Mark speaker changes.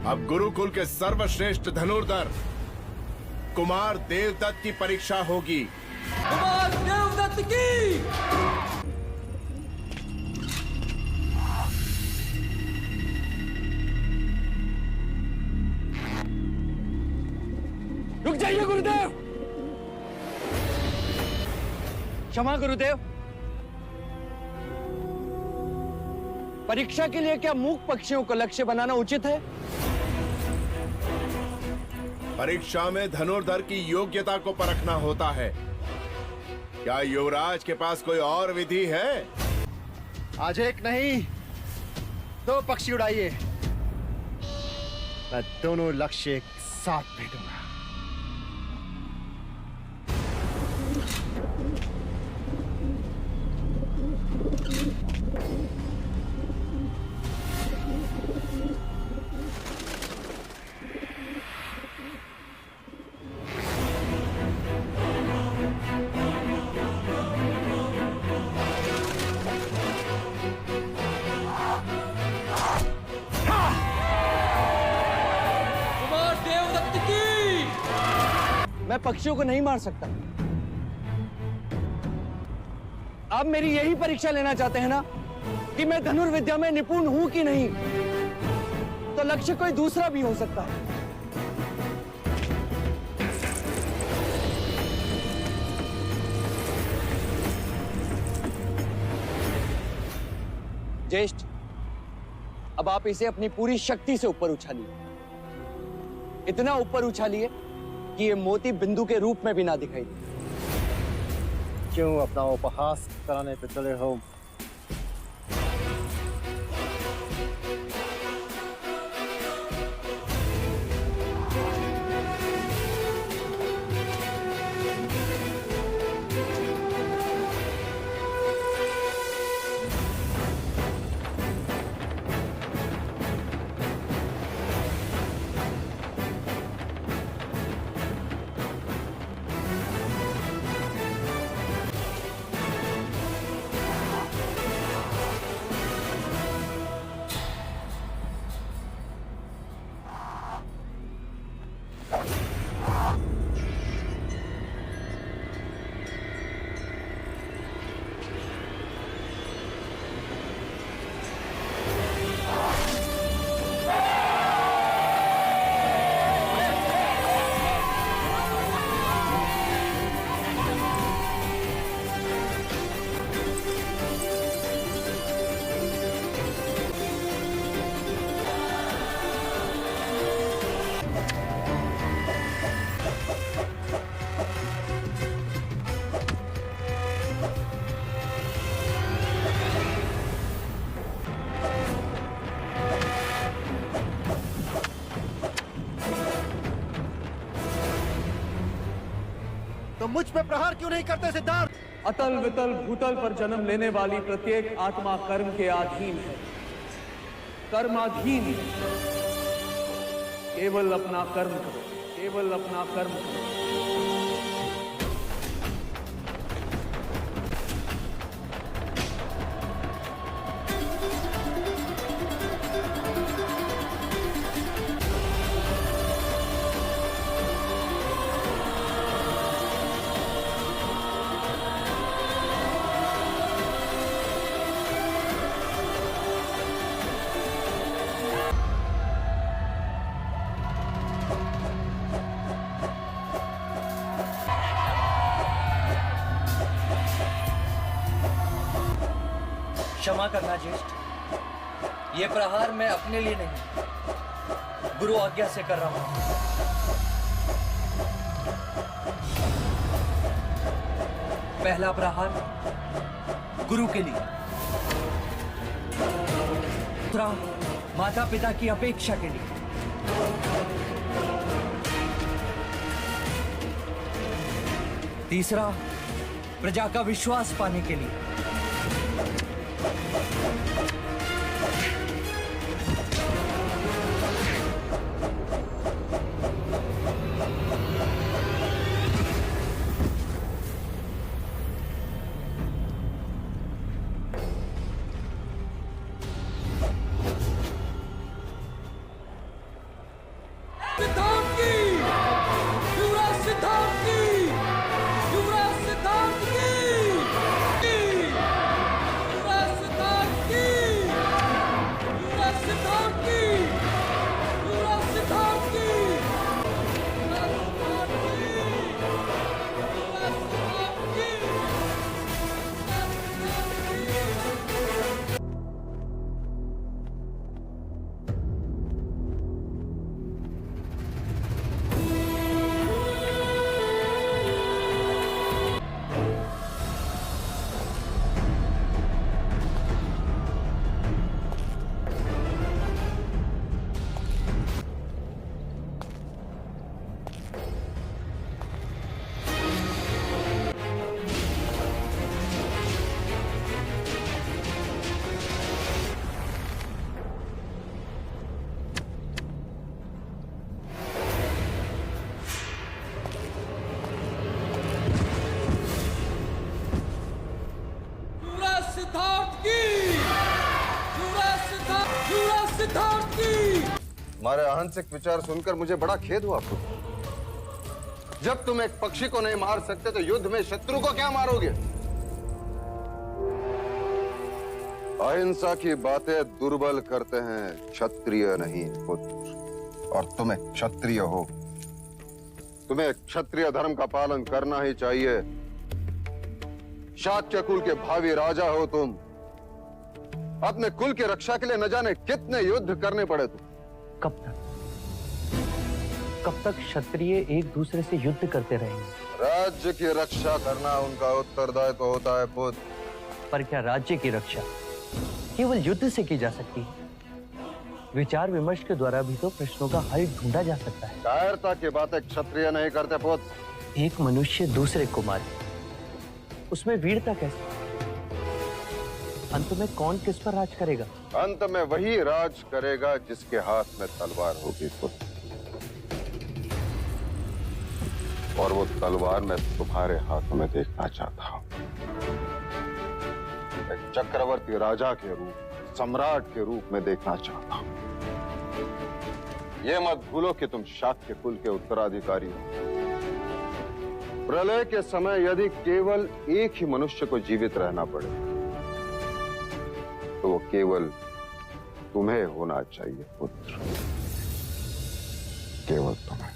Speaker 1: अब गुरुकुल के सर्वश्रेष्ठ धनुर्धर कुमार देवदत्त की परीक्षा होगी।
Speaker 2: कुमार देवदत्त की।
Speaker 3: रुक जाइए गुरुदेव। क्षमा गुरुदेव। परीक्षा के लिए क्या मूक पक्षियों को लक्ष्य बनाना उचित है?
Speaker 1: परीक्षा में धनुर्धर की योग्यता को परखना होता है। क्या युवराज के पास कोई और विधि है?
Speaker 4: आज एक नहीं, 2 पक्षी उड़ाइए। मैं दोनों लक्ष्य एक साथ भेजूंगा।
Speaker 3: मैं पक्षियों को नहीं मार सकता। आप मेरी यही परीक्षा लेना चाहते हैं ना कि मैं धनुर्विद्या में निपुण हूं कि नहीं? तो लक्ष्य कोई दूसरा भी हो सकता है। ज्येष्ठ, अब आप इसे अपनी पूरी शक्ति से ऊपर उछालिए। इतना ऊपर उछालिए कि ये मोती बिंदु के रूप में भी ना दिखाई दे।
Speaker 4: क्यों अपना उपहास कराने पे चले हो? तो मुझ पे प्रहार क्यों नहीं करते सिद्धार्थ?
Speaker 2: अतल वितल भूतल पर जन्म लेने वाली प्रत्येक आत्मा कर्म के अधीन है। कर्माधीन है। केवल अपना कर्म करो, केवल अपना कर्म करो।
Speaker 3: क्षमा करना ज्येष्ठ, ये प्रहार मैं अपने लिए नहीं, गुरु आज्ञा से कर रहा हूं। पहला प्रहार गुरु के लिए, दूसरा माता पिता की अपेक्षा के लिए, तीसरा प्रजा का विश्वास पाने के लिए,
Speaker 5: तुम्हारे अहंसिक विचार सुनकर मुझे बड़ा खेद हुआ पुत्र। जब तुम एक पक्षी को नहीं मार सकते तो युद्ध में शत्रु को क्या मारोगे? अहिंसा की बातें दुर्बल करते हैं, क्षत्रिय नहीं पुत्र। और तुम एक क्षत्रिय हो, तुम्हें क्षत्रिय धर्म का पालन करना ही चाहिए। शाक्य कुल के भावी राजा हो तुम। अपने कुल की रक्षा के लिए न जाने कितने युद्ध करने पड़े तुम।
Speaker 6: कब तक क्षत्रिय एक दूसरे से युद्ध करते रहेंगे?
Speaker 5: राज्य की रक्षा करना उनका उत्तरदायित्व होता है पुत्र।
Speaker 6: पर क्या राज्य की रक्षा केवल युद्ध से की जा सकती है? विचार विमर्श के द्वारा भी तो प्रश्नों का हल ढूंढा जा सकता है।
Speaker 5: कायरता की बातें क्षत्रिय नहीं करते पुत्र।
Speaker 6: एक मनुष्य दूसरे को मारे, उसमें वीरता कैसे? अंत में कौन किस पर राज करेगा?
Speaker 5: अंत में वही राज करेगा जिसके हाथ में तलवार होगी पुत्र। और वो तलवार मैं तुम्हारे हाथों में देखना चाहता हूं। एक चक्रवर्ती राजा के रूप, सम्राट के रूप में देखना चाहता हूं। ये मत भूलो कि तुम शाक्य कुल के उत्तराधिकारी हो। प्रलय के समय यदि केवल एक ही मनुष्य को जीवित रहना पड़े तो वो केवल तुम्हें होना चाहिए पुत्र, केवल तुम्हें।